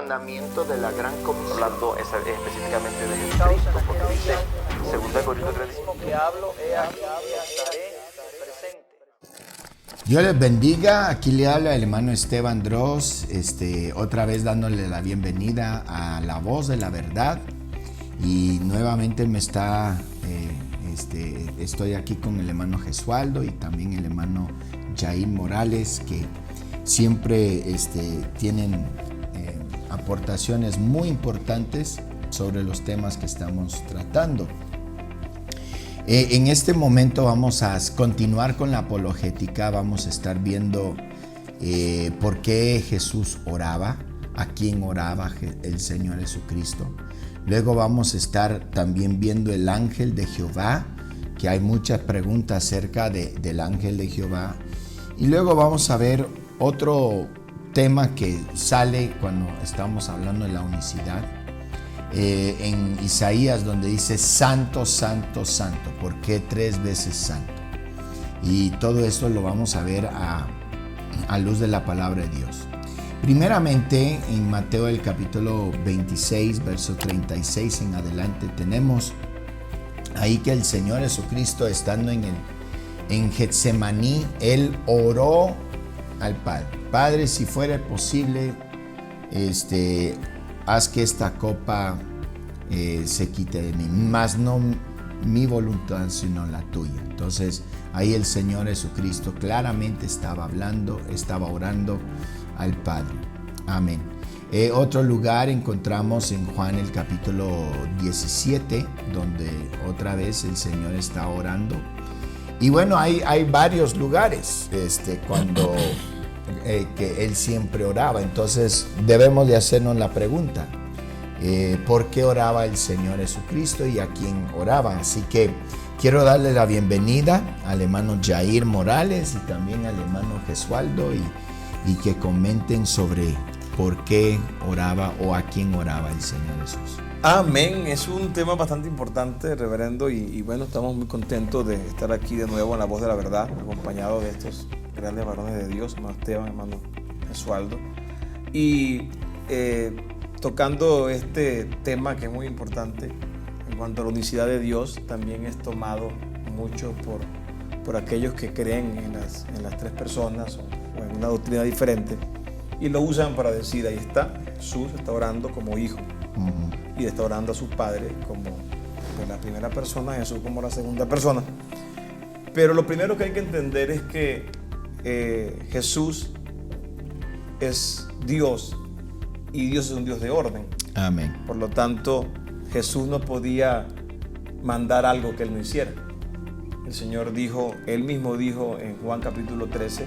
mandamiento de la gran comisión. Hablando específicamente de Jesucristo, porque dice, según Corintios 3, que hablo, he aquí, estaré presente. Dios les bendiga, aquí le habla el hermano Esteban Dross, otra vez dándole la bienvenida a La Voz de la Verdad, y nuevamente estoy aquí con el hermano Gesualdo y también el hermano Jair Morales, que siempre tienen aportaciones muy importantes sobre los temas que estamos tratando. En este momento vamos a continuar con la apologética, vamos a estar viendo por qué Jesús oraba, a quién oraba el Señor Jesucristo. Luego vamos a estar también viendo el ángel de Jehová, que hay muchas preguntas acerca del ángel de Jehová. Y luego vamos a ver otro tema que sale cuando estamos hablando de la unicidad. En Isaías, donde dice santo, santo, santo. ¿Por qué 3 veces santo? Y todo esto lo vamos a ver a luz de la palabra de Dios. Primeramente, en Mateo el capítulo 26, verso 36 en adelante, tenemos ahí que el Señor Jesucristo, estando en Getsemaní, Él oró al Padre. Padre, si fuera posible, haz que esta copa se quite de mí, mas no mi voluntad, sino la tuya. Entonces, ahí el Señor Jesucristo claramente estaba orando al Padre. Amén. Otro lugar encontramos en Juan el capítulo 17, donde otra vez el Señor está orando. Y bueno, hay varios lugares cuando que Él siempre oraba. Entonces debemos de hacernos la pregunta, ¿por qué oraba el Señor Jesucristo y a quién oraba? Así que quiero darle la bienvenida al hermano Jair Morales y también al hermano Gesualdo y que comenten sobre por qué oraba o a quién oraba el Señor Jesús. Amén, es un tema bastante importante, reverendo, y bueno, estamos muy contentos de estar aquí de nuevo en La Voz de la Verdad, acompañado de estos grandes varones de Dios, hermano Esteban, hermano Gesualdo, y tocando este tema que es muy importante en cuanto a la unicidad de Dios. También es tomado mucho por aquellos que creen en las 3 personas o en una doctrina diferente, y lo usan para decir, ahí está, Jesús está orando como hijo, y está orando a su Padre como la primera persona, Jesús como la segunda persona. Pero lo primero que hay que entender es que Jesús es Dios, y Dios es un Dios de orden. Amén. Por lo tanto, Jesús no podía mandar algo que Él no hiciera. El Señor Él mismo dijo en Juan capítulo 13,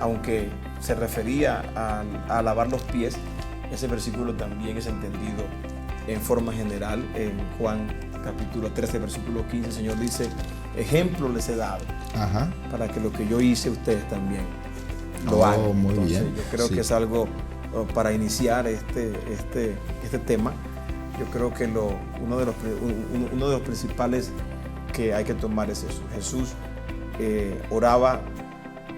aunque se refería a lavar los pies, ese versículo también es entendido en forma general. En Juan capítulo 13, versículo 15, el Señor dice, ejemplo les he dado, para que lo que yo hice ustedes también lo hagan. Muy Entonces, bien. yo creo que es algo para iniciar este tema. Yo creo que uno de los principales que hay que tomar es eso. Jesús oraba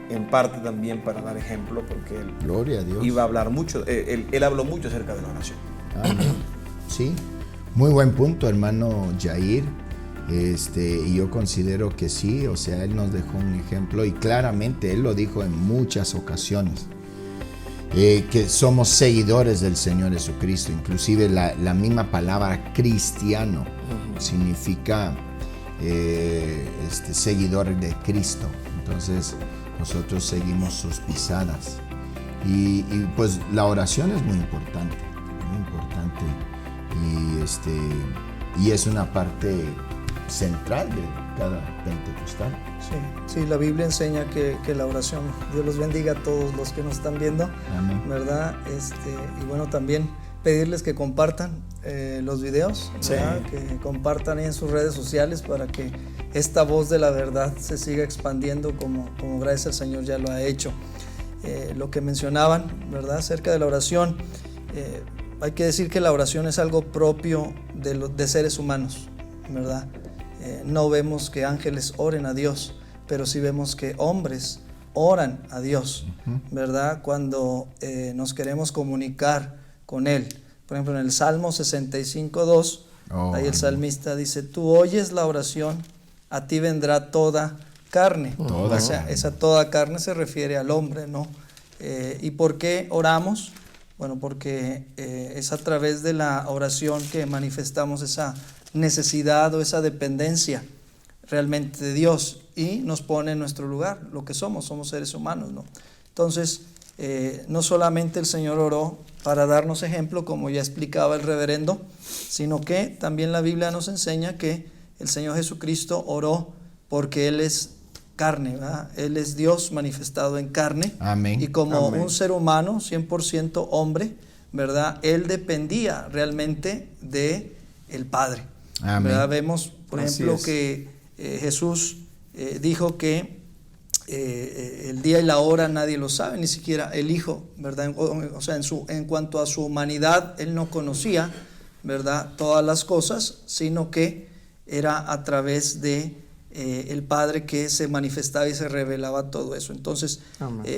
en parte también para dar ejemplo, porque Él Gloria a Dios. iba a hablar mucho, él habló mucho acerca de la oración. Sí, muy buen punto, hermano Jair. Y yo considero que sí, o sea, Él nos dejó un ejemplo, y claramente Él lo dijo en muchas ocasiones, que somos seguidores del Señor Jesucristo. Inclusive la misma palabra cristiano significa seguidor de Cristo. Entonces nosotros seguimos sus pisadas, y pues la oración es muy importante, y es una parte central de cada pentecostal. Sí, la Biblia enseña que la oración, Dios los bendiga a todos los que nos están viendo. Amén. ¿Verdad? Y bueno, también pedirles que compartan los videos, ¿verdad? Que compartan ahí en sus redes sociales para que esta voz de la verdad se siga expandiendo como gracias al Señor ya lo ha hecho. Lo que mencionaban, ¿verdad? Acerca de la oración, hay que decir que la oración es algo propio de seres humanos, ¿verdad? No vemos que ángeles oren a Dios, pero sí vemos que hombres oran a Dios, ¿verdad? Cuando nos queremos comunicar con él. Por ejemplo, en el Salmo 65:2, ahí el salmista dice: tú oyes la oración, a ti vendrá toda carne. Toda carne. Esa toda carne se refiere al hombre, ¿no? ¿Y por qué oramos? Bueno, porque es a través de la oración que manifestamos esa necesidad o esa dependencia realmente de Dios, y nos pone en nuestro lugar, lo que somos seres humanos, ¿no? Entonces, no solamente el Señor oró para darnos ejemplo, como ya explicaba el reverendo, sino que también la Biblia nos enseña que el Señor Jesucristo oró porque Él es carne, ¿verdad? Él es Dios manifestado en carne. Amén. Y como Amén. un ser humano, 100% hombre, ¿verdad? Él dependía realmente de el Padre. Amén. ¿Verdad? Vemos, por Así ejemplo, es. que Jesús dijo que el día y la hora nadie lo sabe, ni siquiera el Hijo, ¿verdad? O sea, en cuanto a su humanidad, Él no conocía, ¿verdad?, todas las cosas, sino que era a través de el Padre que se manifestaba y se revelaba todo eso. Entonces,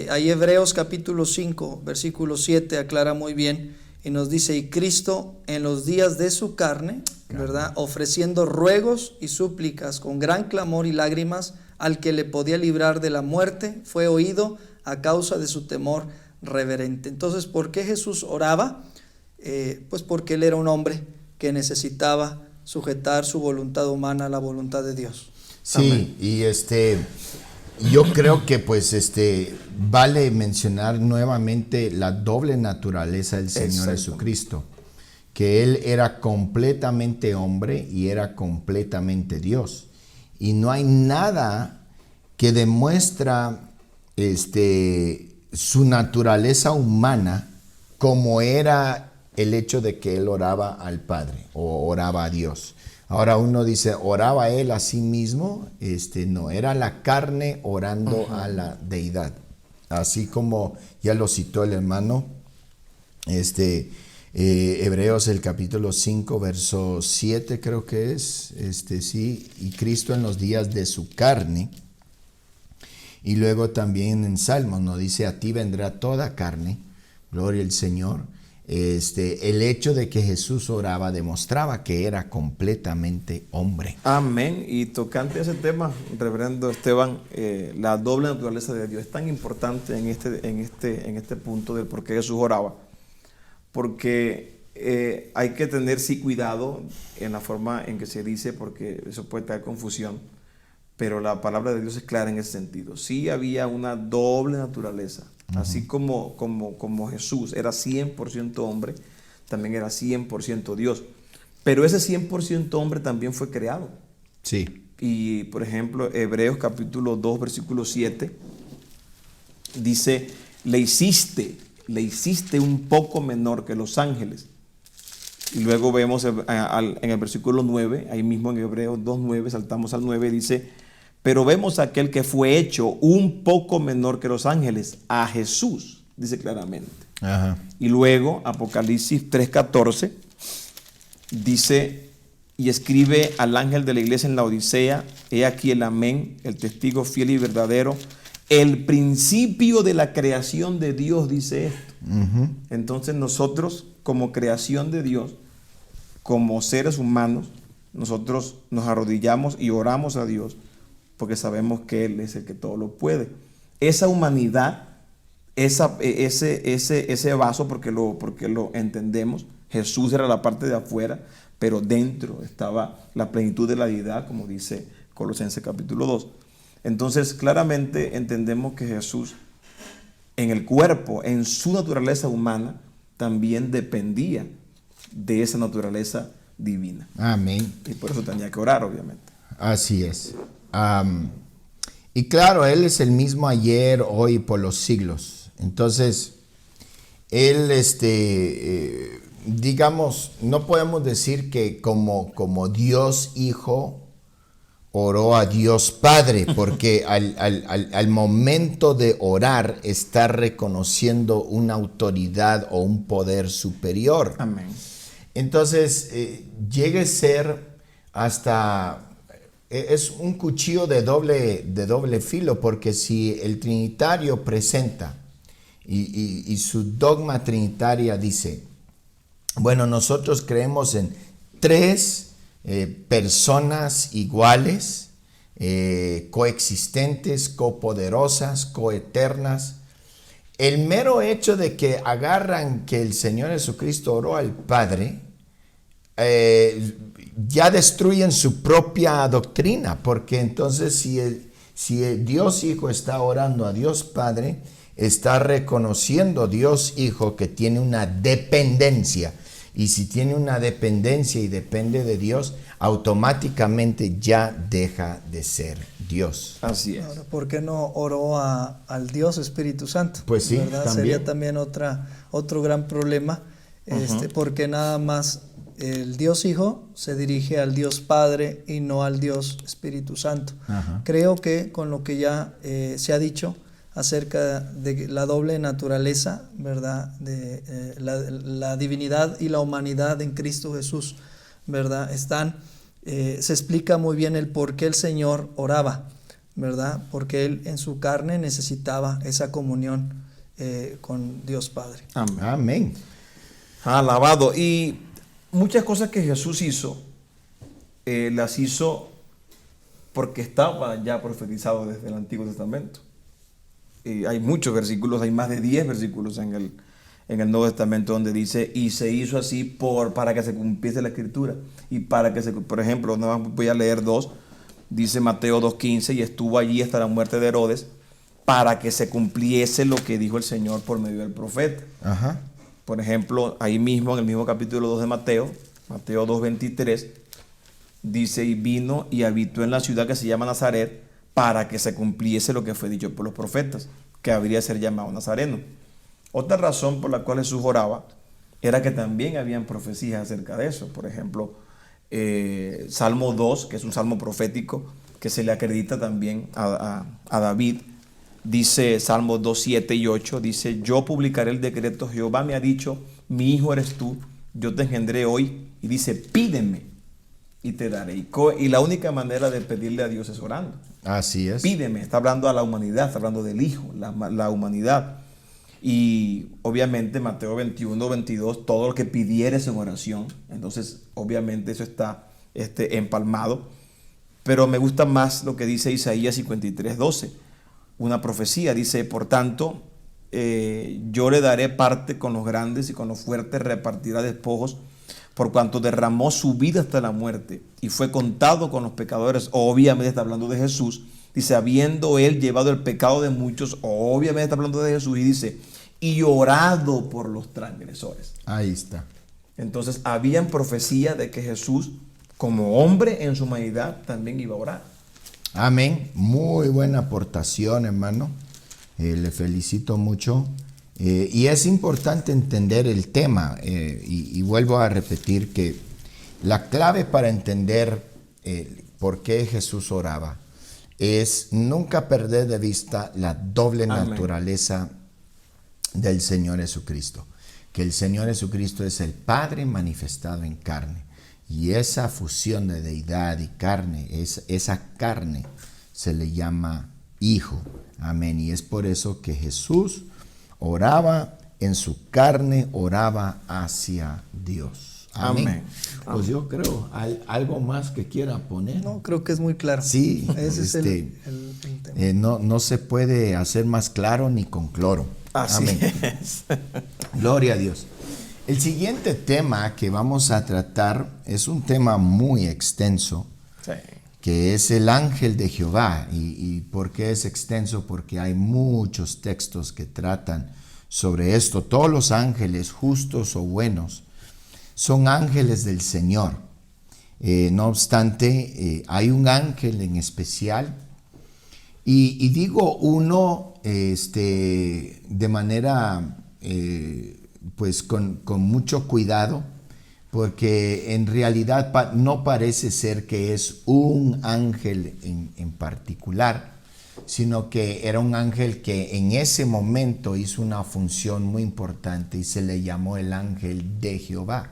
ahí Hebreos capítulo 5, versículo 7 aclara muy bien y nos dice: y Cristo en los días de su carne, ¿verdad?, ofreciendo ruegos y súplicas con gran clamor y lágrimas al que le podía librar de la muerte, fue oído a causa de su temor reverente. Entonces, ¿por qué Jesús oraba? Pues porque Él era un hombre que necesitaba sujetar su voluntad humana a la voluntad de Dios. Sí, Amén. y yo creo que pues vale mencionar nuevamente la doble naturaleza del Señor Exacto. Jesucristo, que Él era completamente hombre y era completamente Dios. Y no hay nada que demuestra su naturaleza humana como era el hecho de que Él oraba al Padre o oraba a Dios. Ahora uno dice, ¿oraba Él a sí mismo? No, era la carne orando a la deidad. Así como ya lo citó el hermano, Hebreos el capítulo 5, verso 7 creo que es, sí, y Cristo en los días de su carne. Y luego también en Salmos nos dice, a ti vendrá toda carne, gloria al Señor. El hecho de que Jesús oraba demostraba que era completamente hombre. Amén. Y tocante a ese tema, reverendo Esteban, la doble naturaleza de Dios es tan importante en este punto del por qué Jesús oraba. Porque hay que tener sí cuidado en la forma en que se dice, porque eso puede traer confusión, pero la palabra de Dios es clara en ese sentido. Sí había una doble naturaleza, así como Jesús era 100% hombre, también era 100% Dios, pero ese 100% hombre también fue creado. Sí. Y por ejemplo, Hebreos capítulo 2, versículo 7, dice, le hiciste un poco menor que los ángeles. Y luego vemos en el versículo 9, ahí mismo en Hebreos 2:9, saltamos al 9, dice, pero vemos a aquel que fue hecho un poco menor que los ángeles, a Jesús, dice claramente. Ajá. Y luego Apocalipsis 3:14 dice, y escribe al ángel de la iglesia en la Odisea, he aquí el amén, el testigo fiel y verdadero, el principio de la creación de Dios, dice esto. Entonces nosotros, como creación de Dios, como seres humanos, nosotros nos arrodillamos y oramos a Dios porque sabemos que Él es el que todo lo puede. Esa humanidad, ese vaso, porque lo entendemos, Jesús era la parte de afuera, pero dentro estaba la plenitud de la deidad, como dice Colosenses capítulo 2. Entonces, claramente entendemos que Jesús, en el cuerpo, en su naturaleza humana, también dependía de esa naturaleza divina. Amén. Y por eso tenía que orar, obviamente. Así es. Y claro, Él es el mismo ayer, hoy, por los siglos. Entonces, Él, digamos, no podemos decir que como Dios Hijo oró a Dios Padre, porque al momento de orar está reconociendo una autoridad o un poder superior. Amén. Entonces, llegue a ser hasta... Es un cuchillo de doble filo, porque si el trinitario presenta y su dogma trinitaria dice Bueno, nosotros creemos en tres personas iguales, coexistentes, copoderosas, coeternas. El mero hecho de que agarran que el Señor Jesucristo oró al Padre, ya destruyen su propia doctrina, porque entonces si el Dios Hijo está orando a Dios Padre, está reconociendo Dios Hijo que tiene una dependencia. Y si tiene una dependencia y depende de Dios, automáticamente ya deja de ser Dios. Así es. Ahora, ¿por qué no oró al Dios Espíritu Santo? Pues sí, ¿verdad? también. Sería también otro gran problema, porque nada más el Dios Hijo se dirige al Dios Padre y no al Dios Espíritu Santo. Ajá. Creo que con lo que ya se ha dicho acerca de la doble naturaleza, ¿verdad? De la divinidad y la humanidad en Cristo Jesús, ¿verdad? Se explica muy bien el por qué el Señor oraba, ¿verdad? Porque Él en su carne necesitaba esa comunión con Dios Padre. Amén. Amén. Alabado. Y muchas cosas que Jesús hizo, las hizo porque estaba ya profetizado desde el Antiguo Testamento. Hay muchos versículos, hay más de 10 versículos en el Nuevo Testamento donde dice, y se hizo así para que se cumpliese la Escritura. Y por ejemplo, no voy a leer dos, dice Mateo 2:15, y estuvo allí hasta la muerte de Herodes, para que se cumpliese lo que dijo el Señor por medio del profeta. Ajá. Por ejemplo, ahí mismo, en el mismo capítulo 2 de Mateo 2:23, dice, y vino y habitó en la ciudad que se llama Nazaret, para que se cumpliese lo que fue dicho por los profetas, que habría de ser llamado Nazareno. Otra razón por la cual Jesús oraba era que también habían profecías acerca de eso. Por ejemplo, Salmo 2, que es un salmo profético que se le acredita también a David, dice Salmo 2, 7 y 8, dice, yo publicaré el decreto, Jehová me ha dicho, mi hijo eres tú, yo te engendré hoy, y dice, pídeme y te daré. Y la única manera de pedirle a Dios es orando. Así es. Pídeme, está hablando a la humanidad, está hablando del Hijo, la humanidad. Y obviamente Mateo 21, 22, todo lo que pidieres en oración, entonces obviamente eso está empalmado. Pero me gusta más lo que dice Isaías 53, 12, una profecía, dice, por tanto, yo le daré parte con los grandes y con los fuertes repartirá despojos, por cuanto derramó su vida hasta la muerte y fue contado con los pecadores. Obviamente está hablando de Jesús. Dice, habiendo él llevado el pecado de muchos, obviamente está hablando de Jesús, y dice, y orado por los transgresores. Ahí está. Entonces, habían profecía de que Jesús, como hombre en su humanidad, también iba a orar. Amén. Muy buena aportación, hermano. Le felicito mucho. Y es importante entender el tema. Y vuelvo a repetir que la clave para entender por qué Jesús oraba es nunca perder de vista la doble Amén. Naturaleza del Señor Jesucristo. Que el Señor Jesucristo es el Padre manifestado en carne. Y esa fusión de deidad y carne, esa carne se le llama Hijo. Amén. Y es por eso que Jesús oraba en su carne, oraba hacia Dios. Amén. Amén. Pues yo creo, ¿hay algo más que quiera poner? No, creo que es muy claro. Sí, Ese es el tema. no se puede hacer más claro ni con cloro. Así Amén. es. Gloria a Dios. El siguiente tema que vamos a tratar es un tema muy extenso, Sí. que es el ángel de Jehová. ¿Y por qué es extenso? Porque hay muchos textos que tratan sobre esto. Todos los ángeles, justos o buenos, son ángeles del Señor. No obstante, hay un ángel en especial, y digo uno de manera pues con mucho cuidado, porque en realidad no parece ser que es un ángel en particular, sino que era un ángel que en ese momento hizo una función muy importante y se le llamó el ángel de Jehová.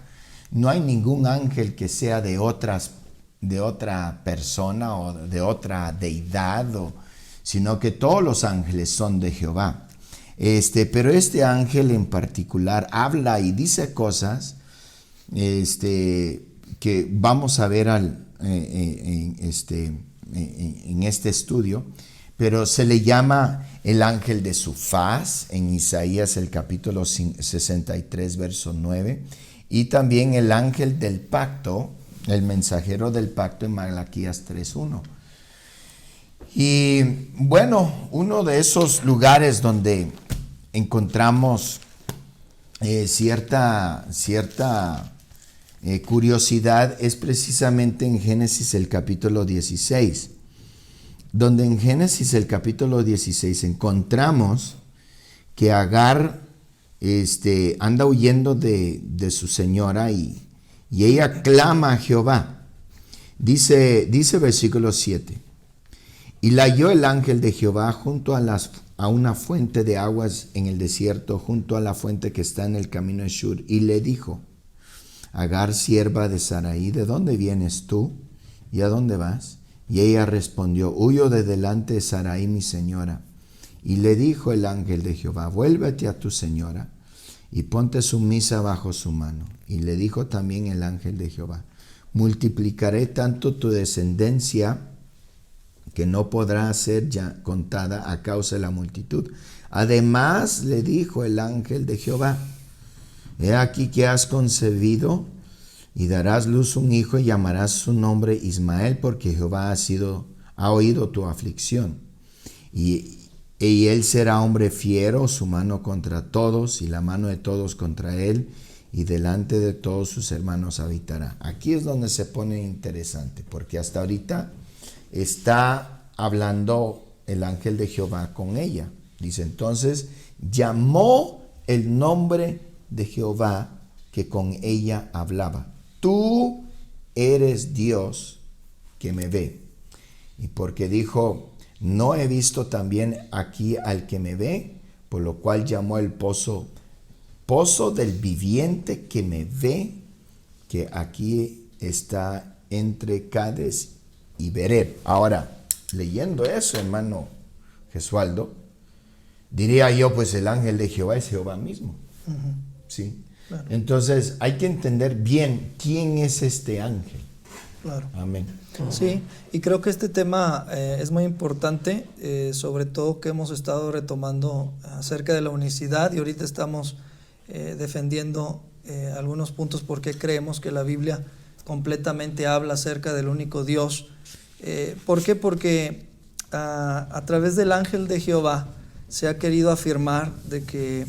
No hay ningún ángel que sea de otra persona o de otra deidad, sino que todos los ángeles son de Jehová. Pero este ángel en particular habla y dice cosas que vamos a ver en este estudio, pero se le llama el ángel de su faz en Isaías el capítulo 63 verso 9, y también el ángel del pacto, el mensajero del pacto en Malaquías 3:1. Y bueno, uno de esos lugares donde encontramos cierta curiosidad es precisamente en Génesis el capítulo 16, donde en Génesis el capítulo 16 encontramos que Agar anda huyendo de su señora y ella clama a Jehová. Dice versículo 7, y la halló el ángel de Jehová junto a una fuente de aguas en el desierto, junto a la fuente que está en el camino de Shur, y le dijo: Agar, sierva de Sarai, ¿de dónde vienes tú y a dónde vas? Y ella respondió: huyo de delante de Sarai, mi señora. Y le dijo el ángel de Jehová: vuélvete a tu señora y ponte sumisa bajo su mano. Y le dijo también el ángel de Jehová: multiplicaré tanto tu descendencia que no podrá ser ya contada a causa de la multitud. Además le dijo el ángel de Jehová: he aquí que has concebido y darás luz un hijo y llamarás su nombre Ismael, porque Jehová ha oído tu aflicción. Y él será hombre fiero, su mano contra todos y la mano de todos contra él, y delante de todos sus hermanos habitará. Aquí es donde se pone interesante, porque hasta ahorita está hablando el ángel de Jehová con ella. Dice: entonces llamó el nombre de Jehová que con ella hablaba: tú eres Dios que me ve. Y porque dijo: no he visto también aquí al que me ve, por lo cual llamó el pozo del viviente que me ve, que aquí está entre Cades y Bered. Ahora, leyendo eso, hermano Gesualdo, diría yo, pues el ángel de Jehová es Jehová mismo. Uh-huh. ¿Sí? Claro. Entonces hay que entender bien quién es este ángel. Claro. Amén. Sí, y creo que este tema es muy importante, sobre todo que hemos estado retomando acerca de la unicidad, y ahorita estamos defendiendo algunos puntos porque creemos que la Biblia completamente habla acerca del único Dios. ¿Por qué? Porque a través del ángel de Jehová se ha querido afirmar de que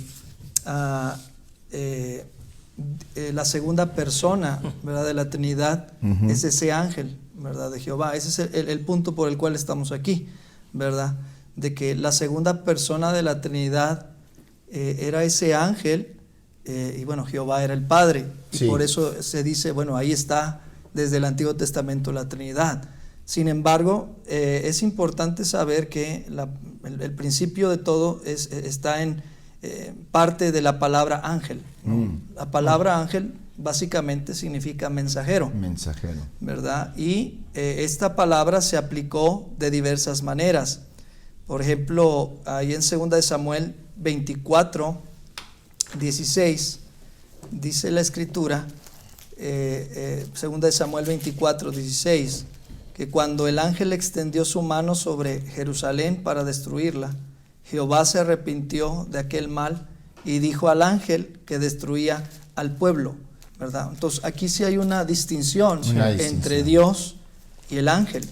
la segunda persona, ¿verdad?, de la Trinidad, uh-huh, es ese ángel, ¿verdad?, de Jehová. Ese es el punto por el cual estamos aquí, ¿verdad?, de que la segunda persona de la Trinidad era ese ángel, y bueno, Jehová era el Padre, sí, y por eso se dice, bueno, ahí está desde el Antiguo Testamento la Trinidad. Sin embargo, es importante saber que el principio de todo está en parte de la palabra ángel. La palabra ángel básicamente significa mensajero. Mensajero. ¿Verdad? Y esta palabra se aplicó de diversas maneras. Por ejemplo, ahí en 2 de Samuel 24, 16, dice la escritura, 2 de Samuel 24, 16, que cuando el ángel extendió su mano sobre Jerusalén para destruirla, Jehová se arrepintió de aquel mal y dijo al ángel que destruía al pueblo, ¿verdad? Entonces aquí sí hay una distinción entre Dios y el ángel,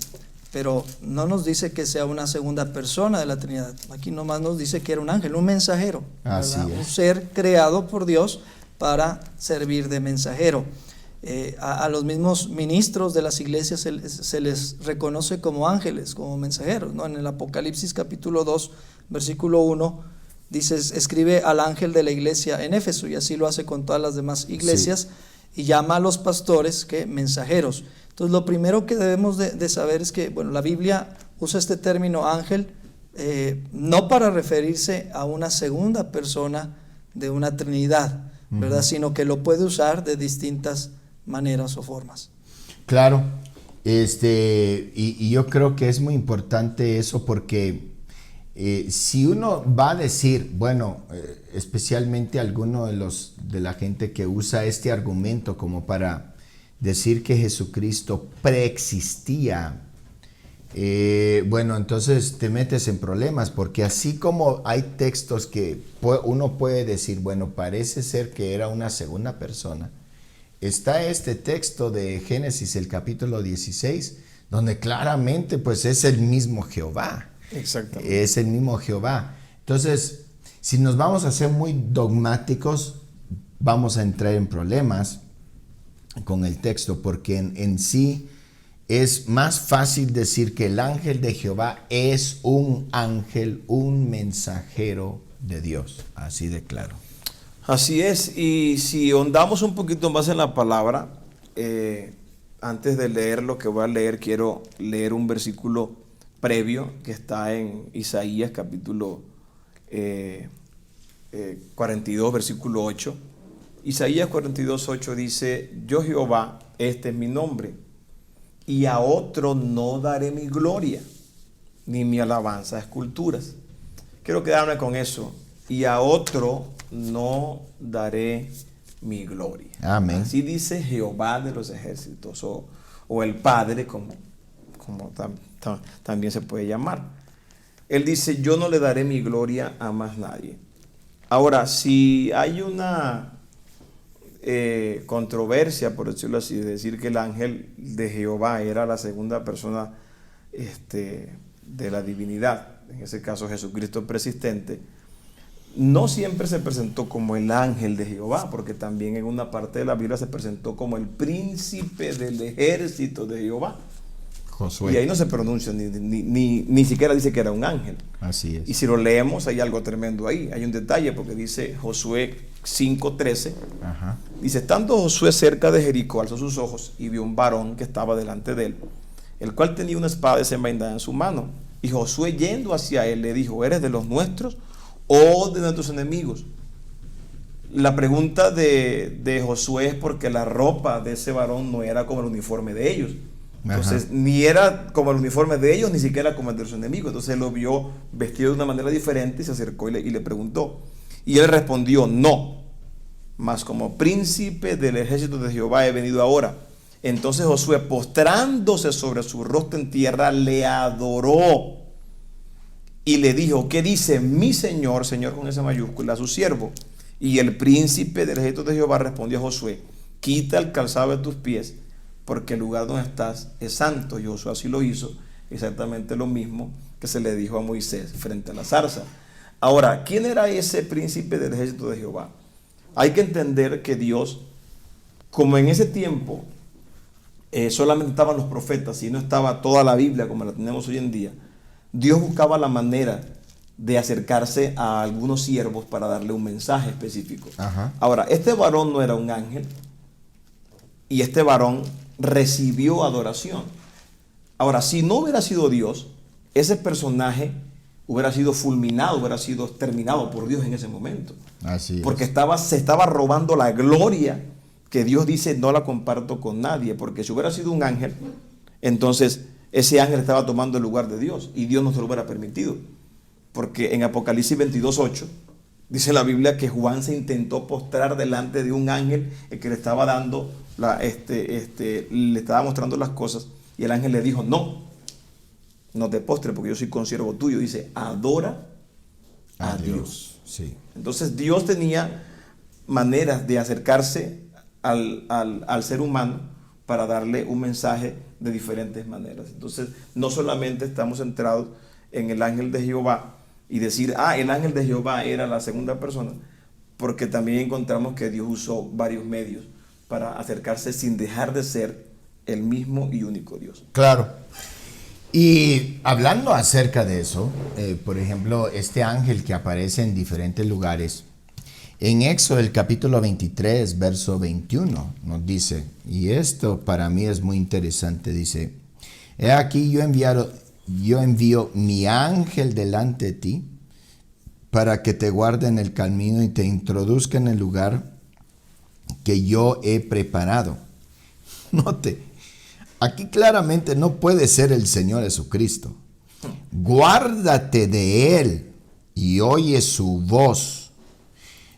pero no nos dice que sea una segunda persona de la Trinidad. Aquí nomás nos dice que era un ángel, un mensajero, ¿verdad? Un ser creado por Dios para servir de mensajero. A los mismos ministros de las iglesias se les reconoce como ángeles, como mensajeros, ¿no? En el Apocalipsis capítulo 2, versículo 1, dice: escribe al ángel de la iglesia en Éfeso, y así lo hace con todas las demás iglesias, sí, y llama a los pastores que mensajeros. Entonces lo primero que debemos de saber es que, bueno, la Biblia usa este término ángel no para referirse a una segunda persona de una Trinidad, ¿verdad? Uh-huh. Sino que lo puede usar de distintas maneras o formas. Claro, y yo creo que es muy importante eso porque si uno va a decir, bueno, especialmente alguno de la gente que usa este argumento como para decir que Jesucristo preexistía, bueno, entonces te metes en problemas, porque así como hay textos que uno puede decir, bueno, parece ser que era una segunda persona, está este texto de Génesis, el capítulo 16, donde claramente pues es el mismo Jehová. Exactamente. Es el mismo Jehová. Entonces, si nos vamos a ser muy dogmáticos, vamos a entrar en problemas con el texto, porque en sí es más fácil decir que el ángel de Jehová es un ángel, un mensajero de Dios. Así de claro. Así es, y si ahondamos un poquito más en la palabra, antes de leer lo que voy a leer, quiero leer un versículo previo que está en Isaías capítulo 42, versículo 8. Isaías 42, 8 dice: yo Jehová, este es mi nombre, y a otro no daré mi gloria, ni mi alabanza a esculturas. Quiero quedarme con eso. Y a otro no daré mi gloria. Amén. Así dice Jehová de los ejércitos, o el Padre, como también se puede llamar. Él dice: yo no le daré mi gloria a más nadie. Ahora, si hay una controversia, por decirlo así, de decir que el ángel de Jehová era la segunda persona de la divinidad, en ese caso Jesucristo persistente, no siempre se presentó como el ángel de Jehová, porque también en una parte de la Biblia se presentó como el príncipe del ejército de Jehová. Josué. Y ahí no se pronuncia, ni siquiera dice que era un ángel. Así es. Y si lo leemos, hay algo tremendo ahí. Hay un detalle, porque dice Josué 5:13. Ajá. Dice: estando Josué cerca de Jericó, alzó sus ojos y vio un varón que estaba delante de él, el cual tenía una espada desenvainada en su mano. Y Josué, yendo hacia él, le dijo: ¿eres de los nuestros o de nuestros enemigos? La pregunta de Josué es porque la ropa de ese varón no era como el uniforme de ellos. Entonces, ni era como el uniforme de ellos, ni siquiera como el de los enemigos. Entonces él lo vio vestido de una manera diferente y se acercó y le preguntó. Y él respondió: no, mas como príncipe del ejército de Jehová he venido ahora. Entonces Josué, postrándose sobre su rostro en tierra, le adoró y le dijo: ¿qué dice mi señor, señor con esa mayúscula, a su siervo? Y el príncipe del ejército de Jehová respondió a Josué: quita el calzado de tus pies, porque el lugar donde estás es santo. Y Josué así lo hizo, exactamente lo mismo que se le dijo a Moisés frente a la zarza. Ahora, ¿quién era ese príncipe del ejército de Jehová? Hay que entender que Dios, como en ese tiempo solamente estaban los profetas y no estaba toda la Biblia como la tenemos hoy en día, Dios buscaba la manera de acercarse a algunos siervos para darle un mensaje específico. Ajá. Ahora, este varón no era un ángel, y este varón recibió adoración. Ahora, si no hubiera sido Dios, ese personaje hubiera sido fulminado, hubiera sido exterminado por Dios en ese momento. Así es. Porque se estaba robando la gloria que Dios dice: no la comparto con nadie. Porque si hubiera sido un ángel, entonces ese ángel estaba tomando el lugar de Dios y Dios no se lo hubiera permitido. Porque en Apocalipsis 22:8 dice la Biblia que Juan se intentó postrar delante de un ángel, el que le estaba dando le estaba mostrando las cosas, y el ángel le dijo: no te postres, porque yo soy consiervo tuyo. Dice: adora a Dios. Sí. Entonces Dios tenía maneras de acercarse al ser humano para darle un mensaje de diferentes maneras. Entonces no solamente estamos centrados en el ángel de Jehová y decir: el ángel de Jehová era la segunda persona, porque también encontramos que Dios usó varios medios para acercarse sin dejar de ser el mismo y único Dios. Claro. Y hablando acerca de eso, por ejemplo, este ángel que aparece en diferentes lugares, en Éxodo el capítulo 23, verso 21, nos dice, y esto para mí es muy interesante, dice: he aquí yo envío mi ángel delante de ti para que te guarde en el camino y te introduzca en el lugar que yo he preparado. Note, aquí claramente no puede ser el Señor Jesucristo, guárdate de él y oye su voz.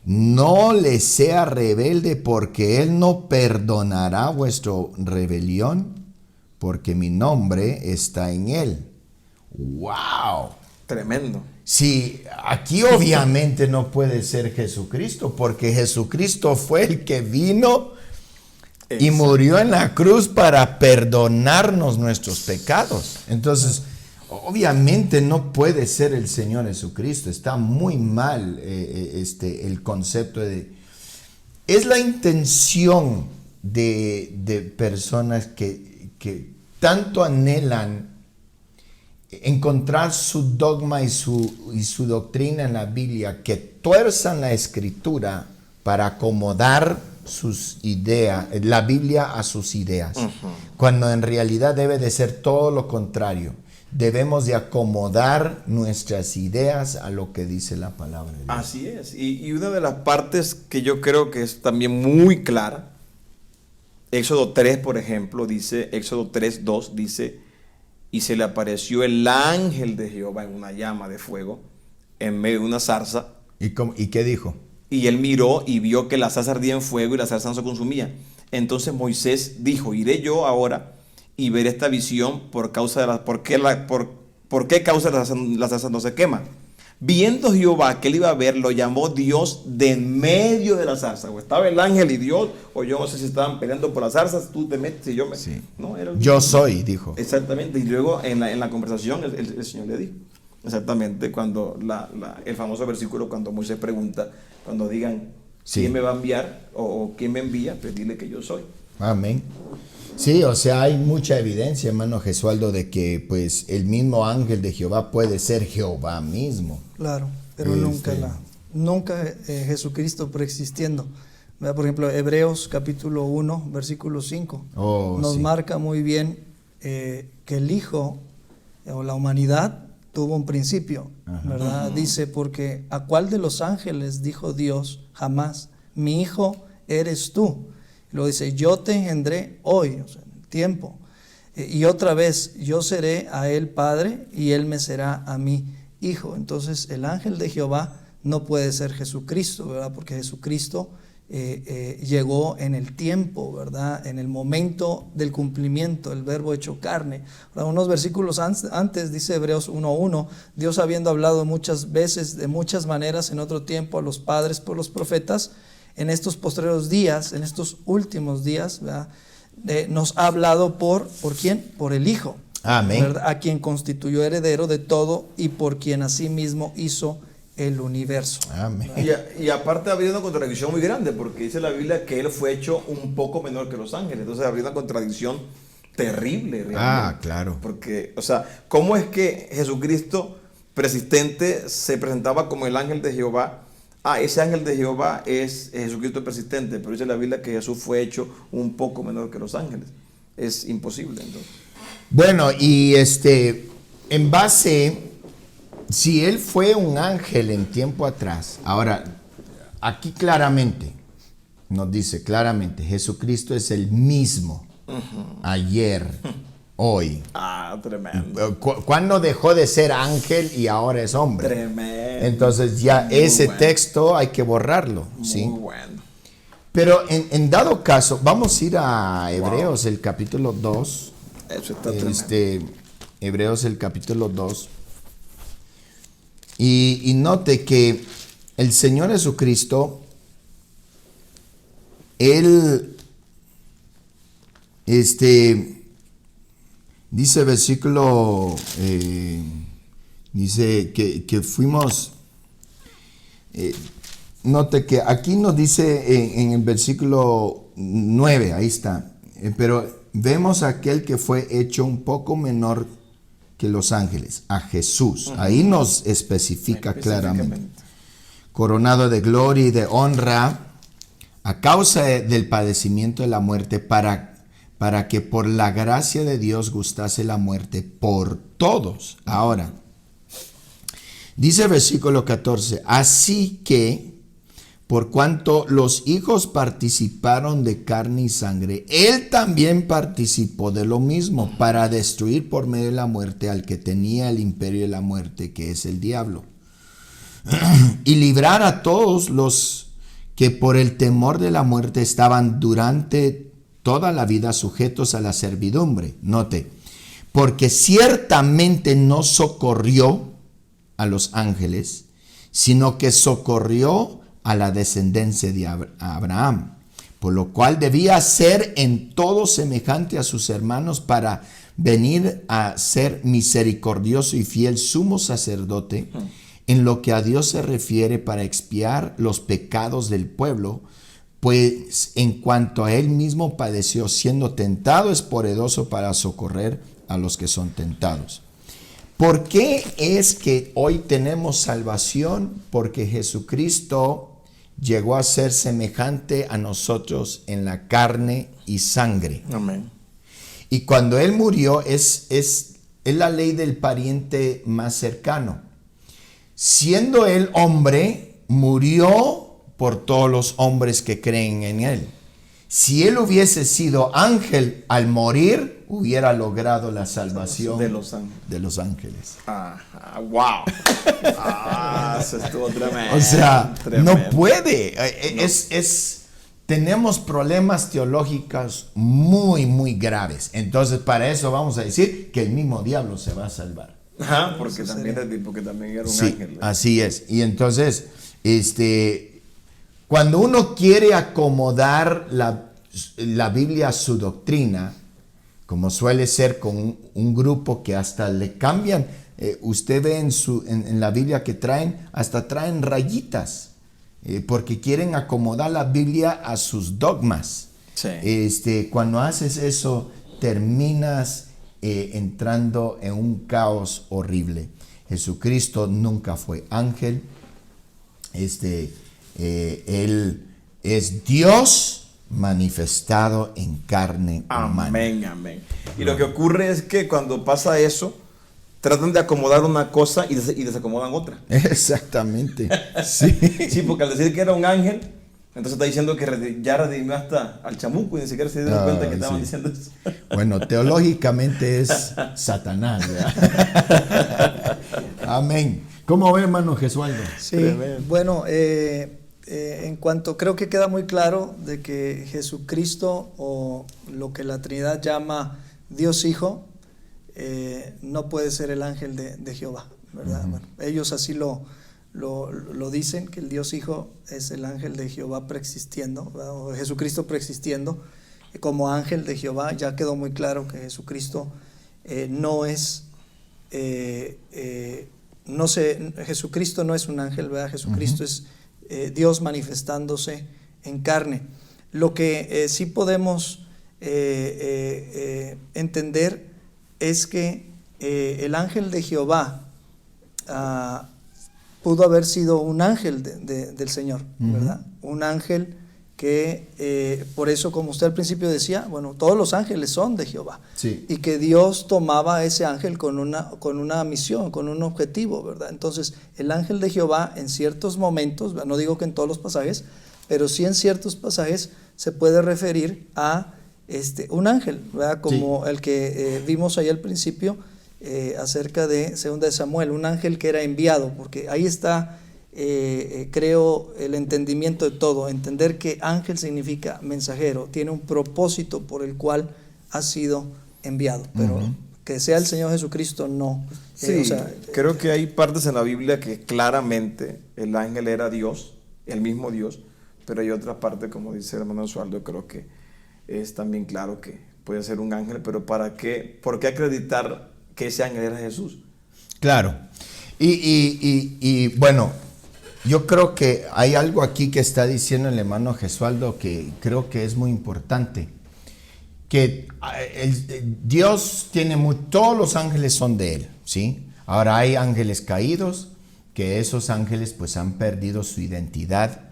No le sea rebelde, porque él no perdonará vuestra rebelión, porque mi nombre está en él. ¡Wow! Tremendo. Sí, aquí obviamente no puede ser Jesucristo, porque Jesucristo fue el que vino y murió en la cruz para perdonarnos nuestros pecados. Entonces, obviamente no puede ser el Señor Jesucristo. Está muy mal el concepto de... Es la intención de personas que tanto anhelan encontrar su dogma y su doctrina en la Biblia, que tuerzan la Escritura para acomodar sus ideas, la Biblia a sus ideas, cuando en realidad debe de ser todo lo contrario. Debemos de acomodar nuestras ideas a lo que dice la palabra de Dios. Así es. Y una de las partes que yo creo que es también muy clara, Éxodo 3, por ejemplo, dice, Éxodo 3:2 dice: y se le apareció el ángel de Jehová en una llama de fuego, en medio de una zarza. ¿Y qué dijo? Y él miró y vio que la zarza ardía en fuego y la zarza no se consumía. Entonces Moisés dijo: iré yo ahora y veré esta visión por qué causa la zarza no se quema. Viendo Jehová que él iba a ver, lo llamó Dios de en medio de la zarza. O estaba el ángel y Dios, o yo no sé si estaban peleando por las zarzas, tú te metes y yo me... Sí. No, yo soy, dijo. Exactamente, y luego en la conversación el Señor le dijo, exactamente, cuando el famoso versículo, cuando Moisés pregunta, cuando digan, sí, ¿quién me va a enviar? O ¿quién me envía? Pues dile que yo soy. Amén. Sí, o sea, hay mucha evidencia, hermano Gesualdo, de que pues el mismo ángel de Jehová puede ser Jehová mismo. Claro, pero nunca Jesucristo preexistiendo. ¿Verdad? Por ejemplo, Hebreos capítulo 1, versículo 5, nos marca muy bien que el Hijo o la humanidad tuvo un principio, ¿verdad? Dice, porque ¿a cuál de los ángeles dijo Dios jamás, mi hijo eres tú? Lo dice, yo te engendré hoy, o sea, en el tiempo. Y otra vez, yo seré a él padre y él me será a mí hijo. Entonces, el ángel de Jehová no puede ser Jesucristo, ¿verdad? Porque Jesucristo llegó en el tiempo, ¿verdad? En el momento del cumplimiento, el verbo hecho carne. Ahora, unos versículos antes, dice Hebreos 1:1, Dios habiendo hablado muchas veces, de muchas maneras en otro tiempo a los padres por los profetas, en estos postreros días, en estos últimos días, ¿verdad? Nos ha hablado ¿por quién? Por el Hijo. Amén. ¿Verdad? A quien constituyó heredero de todo y por quien asimismo hizo el universo. Amén. Y aparte habría una contradicción muy grande, porque dice la Biblia que él fue hecho un poco menor que los ángeles. Entonces habría una contradicción terrible realmente. Claro. Porque, o sea, ¿cómo es que Jesucristo persistente se presentaba como el ángel de Jehová? Ese ángel de Jehová es Jesucristo persistente, pero dice la Biblia que Jesús fue hecho un poco menor que los ángeles. Es imposible, entonces. Bueno, y en base, si él fue un ángel en tiempo atrás, ahora, aquí claramente, nos dice claramente, Jesucristo es el mismo, ayer, hoy. Tremendo. ¿Cuándo dejó de ser ángel y ahora es hombre? Tremendo. Entonces ya ese texto hay que borrarlo. ¿sí? Muy bueno. Pero en dado caso, vamos a ir a Hebreos, el capítulo 2. Eso está tremendo. Hebreos, el capítulo 2. Y note que el Señor Jesucristo, Él, dice versículo, dice que fuimos, note que aquí nos dice en el versículo 9, ahí está, pero vemos a aquel que fue hecho un poco menor que los ángeles, a Jesús. Ahí nos especifica claramente. Coronado de gloria y de honra a causa del padecimiento de la muerte, para que por la gracia de Dios gustase la muerte por todos. Ahora, dice el versículo 14, así que Por cuanto los hijos participaron de carne y sangre, él también participó de lo mismo para destruir por medio de la muerte al que tenía el imperio de la muerte, que es el diablo, y librar a todos los que por el temor de la muerte estaban durante toda la vida sujetos a la servidumbre. Note, porque ciertamente no socorrió a los ángeles, sino que socorrió a la descendencia de Abraham, por lo cual debía ser en todo semejante a sus hermanos para venir a ser misericordioso y fiel sumo sacerdote en lo que a Dios se refiere para expiar los pecados del pueblo, pues en cuanto a él mismo padeció siendo tentado, es poderoso para socorrer a los que son tentados. ¿Por qué es que hoy tenemos salvación? Porque Jesucristo llegó a ser semejante a nosotros en la carne y sangre. Amén. Y cuando Él murió es la ley del pariente más cercano. Siendo Él hombre, murió por todos los hombres que creen en Él. Si Él hubiese sido ángel al morir, hubiera logrado la salvación de los ángeles. De los ángeles. Wow. Eso estuvo tremendo. O sea, Tremendo. no puede. Tenemos problemas teológicos muy, muy graves. Entonces, para eso vamos a decir que el mismo diablo se va a salvar. Ajá, porque también era un Sí, ángel. así es. Y entonces, cuando uno quiere acomodar la Biblia a su doctrina, como suele ser con un grupo que hasta le cambian, usted ve en la Biblia que hasta traen rayitas, porque quieren acomodar la Biblia a sus dogmas. Sí. Cuando haces eso, terminas entrando en un caos horrible. Jesucristo nunca fue ángel. Él es Dios manifestado en carne humana. Amén. Y lo que ocurre es que cuando pasa eso, tratan de acomodar una cosa y desacomodan otra. Exactamente. Sí. Sí, porque al decir que era un ángel, entonces está diciendo que ya redimió hasta al chamuco y ni siquiera se dieron cuenta que estaban diciendo eso. Bueno, teológicamente es Satanás, ¿verdad? Amén. ¿Cómo ve, hermano Gesualdo? Sí, bueno, en cuanto creo que queda muy claro de que Jesucristo, o lo que la Trinidad llama Dios Hijo, no puede ser el ángel de Jehová, ¿verdad? Uh-huh. Bueno, ellos así lo dicen, que el Dios Hijo es el ángel de Jehová preexistiendo, ¿verdad? O Jesucristo preexistiendo como ángel de Jehová. Ya quedó muy claro que Jesucristo Jesucristo no es un ángel, ¿verdad? Jesucristo Uh-huh. es Dios manifestándose en carne. Lo que sí podemos entender es que el ángel de Jehová pudo haber sido un ángel del Señor, ¿verdad? Uh-huh. Un ángel que, por eso, como usted al principio decía, bueno, todos los ángeles son de Jehová. Sí. Y que Dios tomaba a ese ángel con una misión, con un objetivo, ¿verdad? Entonces, el ángel de Jehová en ciertos momentos, no digo que en todos los pasajes, pero sí en ciertos pasajes se puede referir a un ángel, ¿verdad? Como sí, el que vimos ahí al principio, acerca de 2 de Samuel, un ángel que era enviado, porque ahí está, creo, el entendimiento de todo, entender que ángel significa mensajero, tiene un propósito por el cual ha sido enviado, pero uh-huh, que sea el Señor Jesucristo, no. Sí, creo que hay partes en la Biblia que claramente el ángel era Dios, el mismo Dios, pero hay otra parte, como dice el hermano Osvaldo, creo que es también claro que puede ser un ángel, pero ¿por qué acreditar que ese ángel era Jesús? Claro. Y bueno, yo creo que hay algo aquí que está diciendo el hermano Gesualdo que creo que es muy importante. Que Dios tiene todos los ángeles son de Él, ¿sí? Ahora hay ángeles caídos, que esos ángeles pues han perdido su identidad.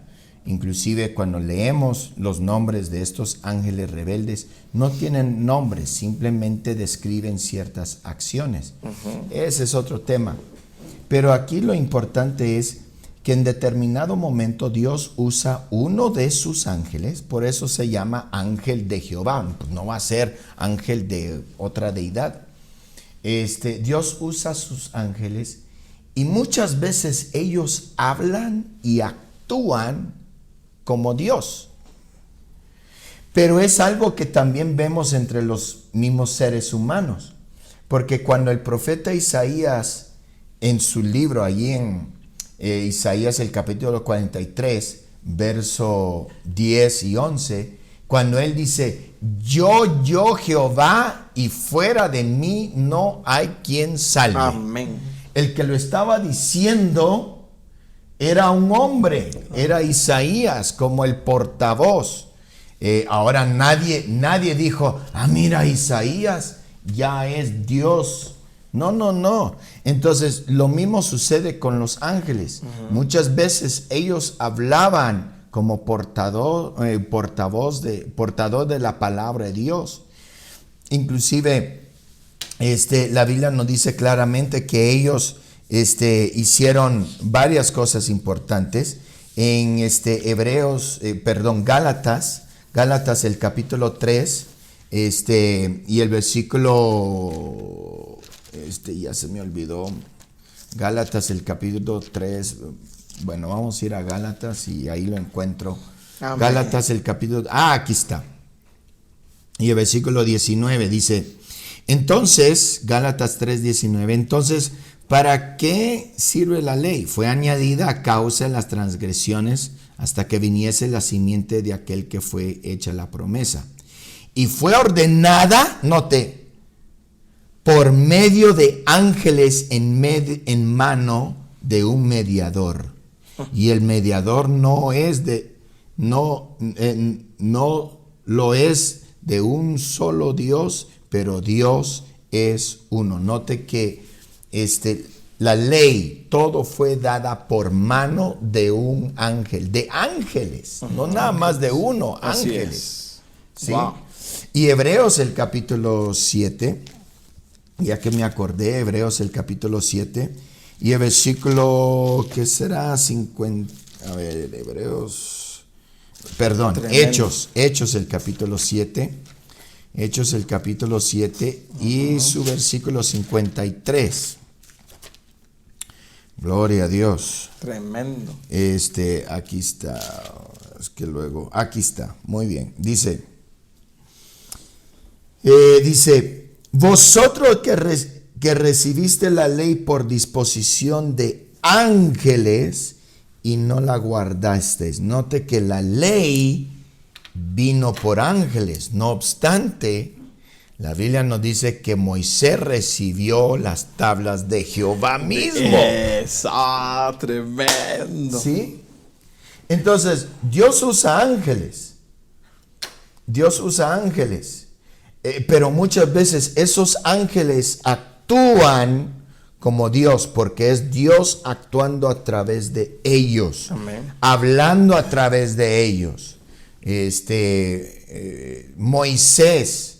Inclusive cuando leemos los nombres de estos ángeles rebeldes, no tienen nombres, simplemente describen ciertas acciones. Uh-huh. Ese es otro tema. Pero aquí lo importante es que en determinado momento Dios usa uno de sus ángeles, por eso se llama ángel de Jehová, pues no va a ser ángel de otra deidad. Dios usa sus ángeles y muchas veces ellos hablan y actúan como Dios. Pero es algo que también vemos entre los mismos seres humanos, porque cuando el profeta Isaías, en su libro, allí en Isaías el capítulo 43, verso 10 y 11, cuando él dice, yo Jehová, y fuera de mí no hay quien salve. Amén. El que lo estaba diciendo era un hombre, era Isaías como el portavoz. Ahora nadie dijo, mira, Isaías ya es Dios. No. Entonces lo mismo sucede con los ángeles. Muchas veces ellos hablaban como portador de la palabra de Dios. Inclusive la Biblia nos dice claramente que ellos hicieron varias cosas importantes. En Gálatas el capítulo 3 y el versículo ya se me olvidó. Gálatas el capítulo 3. Bueno, vamos a ir a Gálatas y ahí lo encuentro. Amén. Gálatas el capítulo... aquí está. Y el versículo 19 dice, entonces, Gálatas 3:19, entonces, ¿para qué sirve la ley? Fue añadida a causa de las transgresiones hasta que viniese la simiente de aquel que fue hecha la promesa. Y fue ordenada, note, por medio de ángeles en mano de un mediador. Y el mediador no lo es de un solo Dios, pero Dios es uno. Note que la ley, todo fue dada por mano de un ángel, de ángeles, no nada más de uno, ángeles. ¿Sí? Wow. Y Hebreos el capítulo 7, ya que me acordé, Hebreos el capítulo 7, y el versículo, ¿qué será? 50, a ver, Hechos el capítulo 7, y su versículo 53. Gloria a Dios. Tremendo. Aquí está. Es que luego, aquí está. Muy bien. Dice, vosotros que recibiste la ley por disposición de ángeles y no la guardasteis. Note que la ley vino por ángeles. No obstante, la Biblia nos dice que Moisés recibió las tablas de Jehová mismo. Tremendo. ¿Sí? Entonces, Dios usa ángeles. Pero muchas veces esos ángeles actúan como Dios, porque es Dios actuando a través de ellos. Amén. Hablando a través de ellos. Moisés,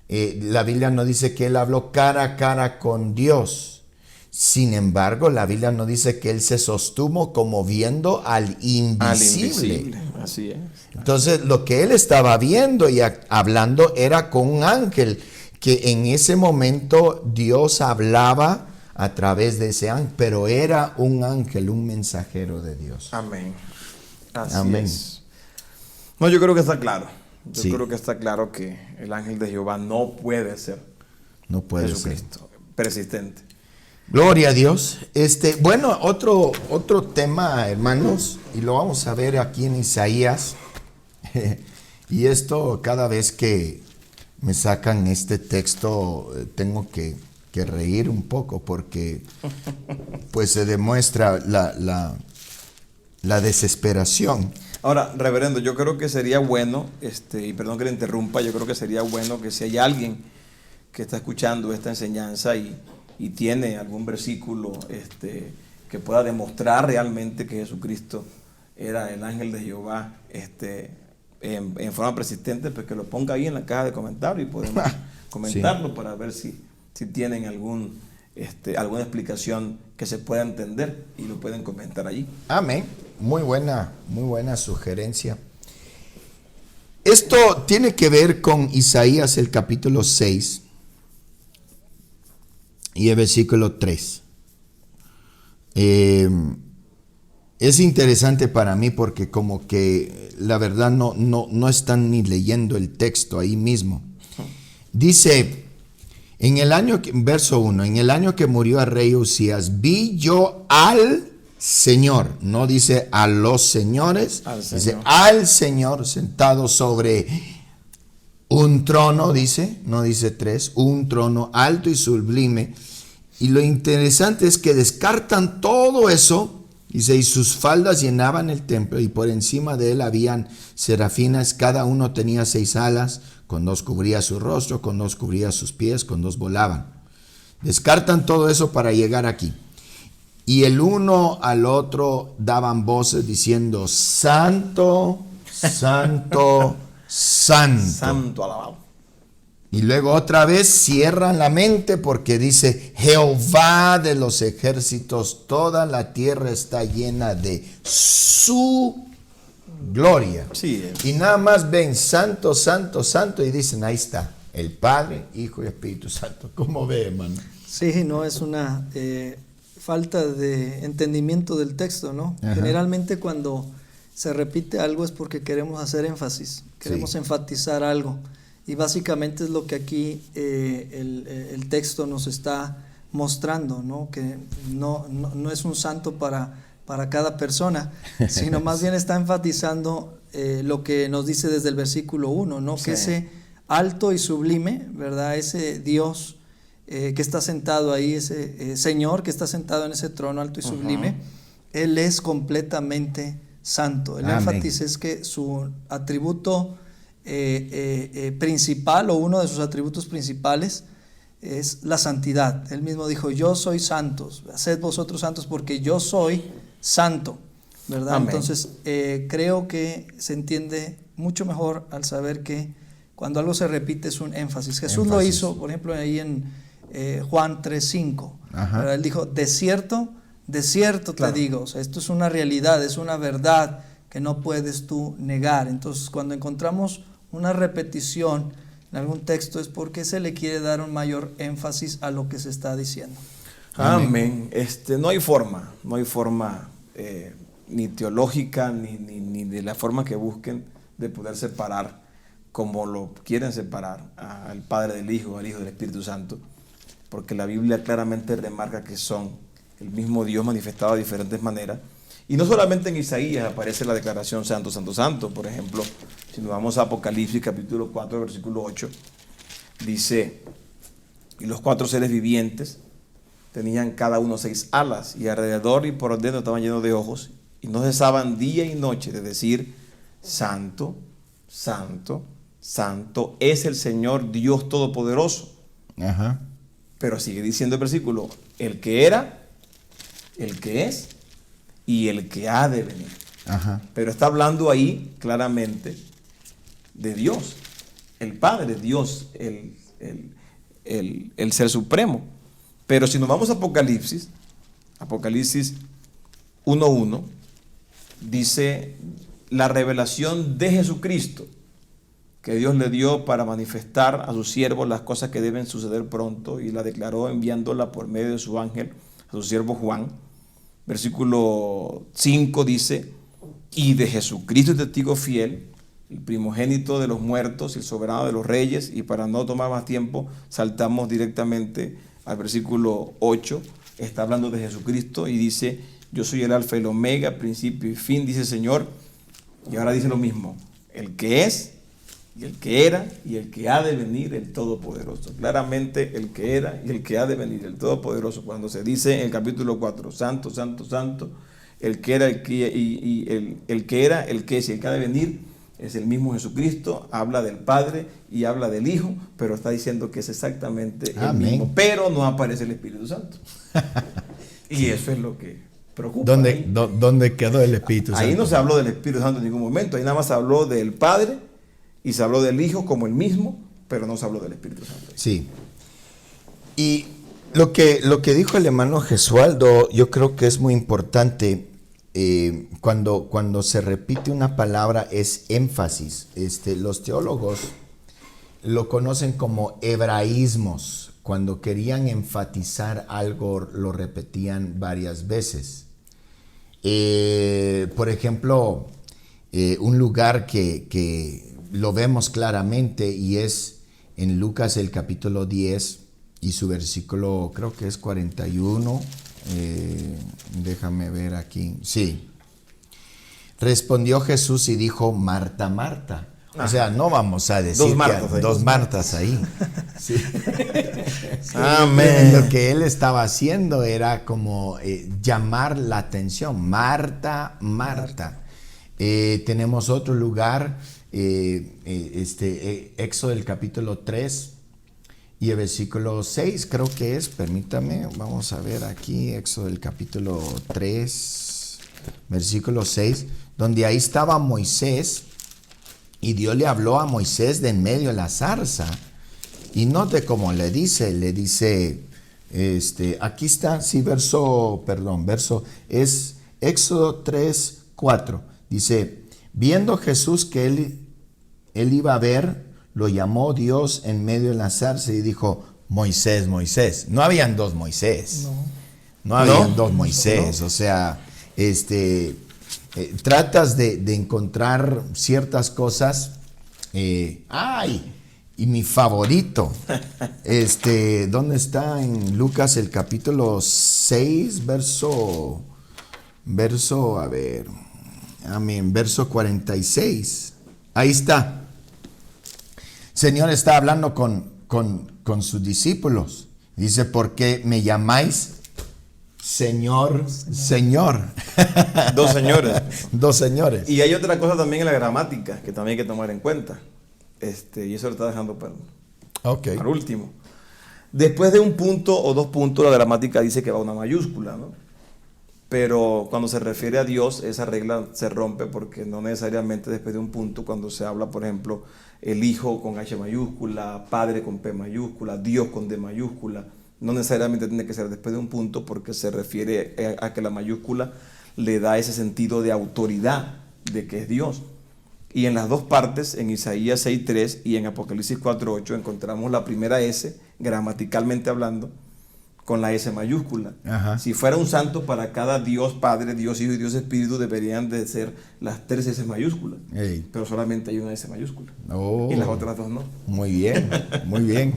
la Biblia nos dice que él habló cara a cara con Dios. Sin embargo, la Biblia nos dice que él se sostuvo como viendo al invisible. Así es. Entonces, lo que él estaba viendo y hablando era con un ángel, que en ese momento Dios hablaba a través de ese ángel, pero era un ángel, un mensajero de Dios. Amén. Amén. Es. No, yo creo que está claro. Yo Sí. creo que está claro que el ángel de Jehová no puede ser Jesucristo, persistente. Gloria a Dios. Bueno, otro tema, hermanos, y lo vamos a ver aquí en Isaías. Y esto, cada vez que me sacan este texto, tengo que reír un poco, porque pues se demuestra la desesperación. Ahora, reverendo, yo creo que sería bueno, y perdón que le interrumpa, yo creo que sería bueno que si hay alguien que está escuchando esta enseñanza y tiene algún versículo que pueda demostrar realmente que Jesucristo era el ángel de Jehová en forma persistente, pues que lo ponga ahí en la caja de comentarios y podemos comentarlo para ver si tienen algún alguna explicación que se pueda entender y lo pueden comentar allí. Amén. Muy buena sugerencia. Esto tiene que ver con Isaías el capítulo 6 y el versículo 3. Es interesante para mí porque como que la verdad no están ni leyendo el texto ahí mismo. Dice, verso 1, en el año que murió el rey Usías, vi yo al Señor, no dice a los señores, dice al Señor sentado sobre un trono, no dice 3, un trono alto y sublime. Y lo interesante es que descartan todo eso. Dice, y sus faldas llenaban el templo, y por encima de él habían serafines, cada uno tenía 6 alas, con 2 cubría su rostro, con 2 cubría sus pies, con 2 volaban. Descartan todo eso para llegar aquí. Y el uno al otro daban voces diciendo, Santo, Santo, Santo. Santo alabado. Y luego otra vez cierran la mente porque dice, Jehová de los ejércitos, toda la tierra está llena de su gloria. Sí. Y nada más ven santo, santo, santo y dicen, ahí está, el Padre, Hijo y Espíritu Santo. ¿Cómo ve, hermano? Sí, no, es una falta de entendimiento del texto, ¿no? Ajá. Generalmente cuando se repite algo es porque queremos hacer énfasis, queremos enfatizar algo. Y básicamente es lo que aquí el texto nos está mostrando, ¿no? Que no es un santo para cada persona, sino más bien está enfatizando lo que nos dice desde el versículo 1, ¿no? Sí. Que ese alto y sublime, ¿verdad? Ese Dios que está sentado ahí, ese Señor que está sentado en ese trono alto y sublime, Él es completamente santo. El énfasis es que su atributo principal, o uno de sus atributos principales, es la santidad. Él mismo dijo, yo soy santo, haced vosotros santos porque yo soy santo, ¿verdad? Amén. Entonces creo que se entiende mucho mejor al saber que cuando algo se repite es un énfasis. Jesús lo hizo, por ejemplo, ahí en Juan 3:5. Él dijo, de cierto te digo. O sea, esto es una realidad, es una verdad que no puedes tú negar. Entonces, cuando encontramos una repetición en algún texto es porque se le quiere dar un mayor énfasis a lo que se está diciendo. Amén. No hay forma ni teológica ni de la forma que busquen de poder separar como lo quieren separar al Padre del Hijo, al Hijo del Espíritu Santo, porque la Biblia claramente remarca que son el mismo Dios manifestado de diferentes maneras. Y no solamente en Isaías aparece la declaración Santo, Santo, Santo. Por ejemplo, si nos vamos a Apocalipsis capítulo 4, versículo 8, dice, y los 4 seres vivientes tenían cada uno 6 alas, y alrededor y por dentro estaban llenos de ojos, y no cesaban día y noche de decir, Santo, Santo, Santo es el Señor Dios Todopoderoso. Pero sigue diciendo el versículo, el que era, el que es y el que ha de venir. Pero está hablando ahí claramente de Dios, el Padre, Dios, el Ser Supremo. Pero si nos vamos a Apocalipsis 1:1, dice la revelación de Jesucristo que Dios le dio para manifestar a sus siervos las cosas que deben suceder pronto, y la declaró enviándola por medio de su ángel a su siervo Juan. Versículo 5 dice, y de Jesucristo testigo fiel, el primogénito de los muertos y el soberano de los reyes. Y para no tomar más tiempo, saltamos directamente al versículo 8. Está hablando de Jesucristo y dice, yo soy el alfa y el omega, principio y fin, dice el Señor. Y ahora dice lo mismo, el que es, y el que era, y el que ha de venir, el Todopoderoso. Claramente el que era y el que ha de venir, el Todopoderoso. Cuando se dice en el capítulo 4, Santo, Santo, Santo, el que era, el que, el que era, el que es y el que ha de venir, es el mismo Jesucristo. Habla del Padre y habla del Hijo, pero está diciendo que es exactamente el mismo. Pero no aparece el Espíritu Santo. Y eso es lo que preocupa. ¿Dónde quedó el Espíritu Santo? Ahí no se habló del Espíritu Santo en ningún momento. Ahí nada más se habló del Padre y se habló del Hijo como el mismo, pero no se habló del Espíritu Santo. Sí. Y Lo que dijo el hermano Gesualdo, yo creo que es muy importante. Cuando se repite una palabra es énfasis. Los teólogos lo conocen como hebraísmos. Cuando querían enfatizar algo, lo repetían varias veces. Por ejemplo, un lugar que lo vemos claramente y es en Lucas el capítulo 10 y su versículo, creo que es 41. Déjame ver aquí. Sí. Respondió Jesús y dijo: Marta, Marta. O sea, no vamos a decir dos Martas ahí. Sí. Amén. Lo que él estaba haciendo era como llamar la atención. Marta, Marta. Tenemos otro lugar, Éxodo el capítulo 3 y el versículo 6, creo que es, permítame, vamos a ver aquí, Éxodo el capítulo 3, versículo 6, donde ahí estaba Moisés. Y Dios le habló a Moisés de en medio de la zarza. Y note cómo le dice, aquí está, sí, verso, es Éxodo 3:4. Dice: viendo Jesús que él iba a ver, lo llamó Dios en medio de la zarza y dijo: Moisés, Moisés. No habían dos Moisés. No habían dos Moisés. O sea, tratas de encontrar ciertas cosas. Y mi favorito, ¿dónde está? En Lucas el capítulo 6, verso, a ver, amén, verso 46. Ahí está. Señor está hablando con sus discípulos. Dice: ¿por qué me llamáis Señor, Señor? Dos señores. Dos señores. Y hay otra cosa también en la gramática que también hay que tomar en cuenta. Y eso lo está dejando para último. Después de un punto o dos puntos, la gramática dice que va una mayúscula, ¿no? Pero cuando se refiere a Dios, esa regla se rompe, porque no necesariamente después de un punto, cuando se habla, por ejemplo, el Hijo con H mayúscula, Padre con P mayúscula, Dios con D mayúscula, no necesariamente tiene que ser después de un punto, porque se refiere a que la mayúscula le da ese sentido de autoridad de que es Dios. Y en las dos partes, en Isaías 6:3 y en Apocalipsis 4:8, encontramos la primera S, gramaticalmente hablando, con la S mayúscula. Ajá. Si fuera un santo, para cada Dios Padre, Dios Hijo y Dios Espíritu deberían de ser las tres S mayúsculas. Ey. Pero solamente hay una S mayúscula. Oh, Y las otras dos no. muy bien, muy bien.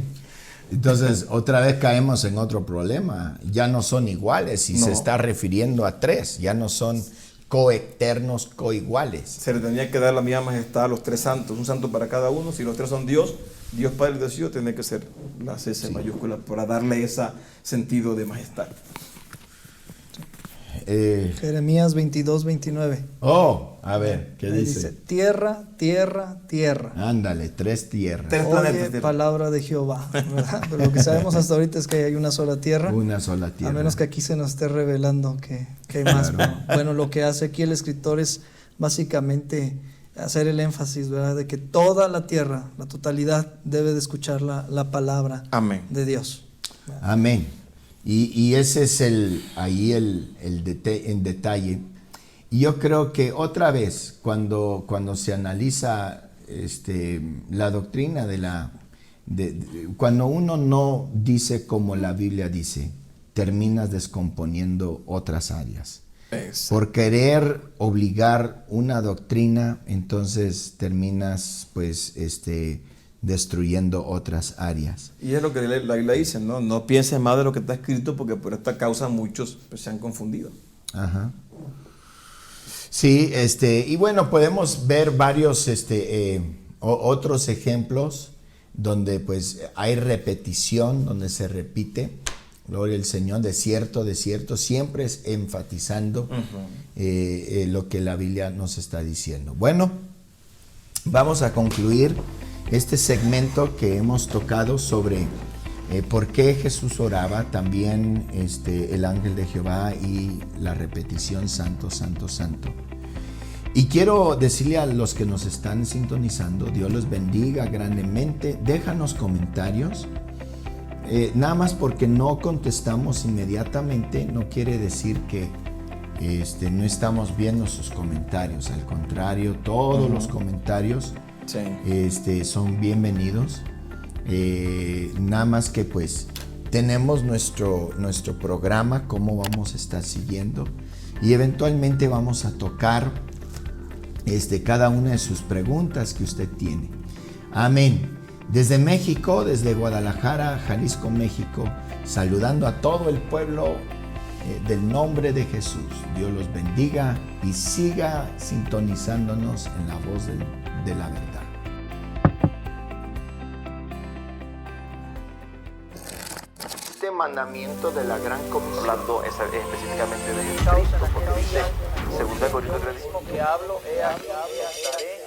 Entonces, otra vez caemos en otro problema. Ya no son iguales y No. se está refiriendo a tres. Ya no son coeternos, coiguales. Se le tenía que dar la misma majestad a los tres santos, un santo para cada uno. Si los tres son Dios, Dios Padre y Dios Hijo, tiene que ser las S mayúsculas para darle ese sentido de majestad. Jeremías 22:29. A ver, ¿qué Ahí dice? tierra, tierra, tierra. Ándale, tres tierras. Tres Oye, planetas. palabra de Jehová, ¿verdad? Pero lo que sabemos hasta ahorita es que hay una sola tierra. Una sola tierra. A menos que aquí se nos esté revelando que hay más. Claro. Bueno, lo que hace aquí el escritor es básicamente hacer el énfasis, ¿verdad? De que toda la tierra, la totalidad, debe de escuchar la palabra Amén. de Dios. Amén. Y ese es el detalle. Y yo creo que otra vez, cuando se analiza la doctrina cuando uno no dice como la Biblia dice, terminas descomponiendo otras áreas. Exacto. Por querer obligar una doctrina, entonces terminas destruyendo otras áreas. Y es lo que la Biblia dice, ¿no? No pienses más de lo que está escrito, porque por esta causa muchos se han confundido. Ajá. Sí, y bueno, podemos ver varios otros ejemplos donde pues hay repetición, donde se repite. Gloria al Señor, de cierto, siempre es enfatizando lo que la Biblia nos está diciendo. Bueno, vamos a concluir este segmento que hemos tocado sobre por qué Jesús oraba, también el ángel de Jehová y la repetición santo, santo, santo. Y quiero decirle a los que nos están sintonizando, Dios los bendiga grandemente. Déjanos comentarios. nada más porque no contestamos inmediatamente no quiere decir que no estamos viendo sus comentarios. Al contrario, todos los comentarios son bienvenidos. Nada más que pues tenemos nuestro programa, cómo vamos a estar siguiendo, y eventualmente vamos a tocar cada una de sus preguntas que usted tiene. Amén. Desde México, desde Guadalajara, Jalisco, México, saludando a todo el pueblo del nombre de Jesús. Dios los bendiga y siga sintonizándonos en la voz de la verdad. Este mandamiento de la gran comisión, Hablando específicamente de Jesucristo, porque dice, 2 Corintios 3:5, que hablo, he aquí, estaré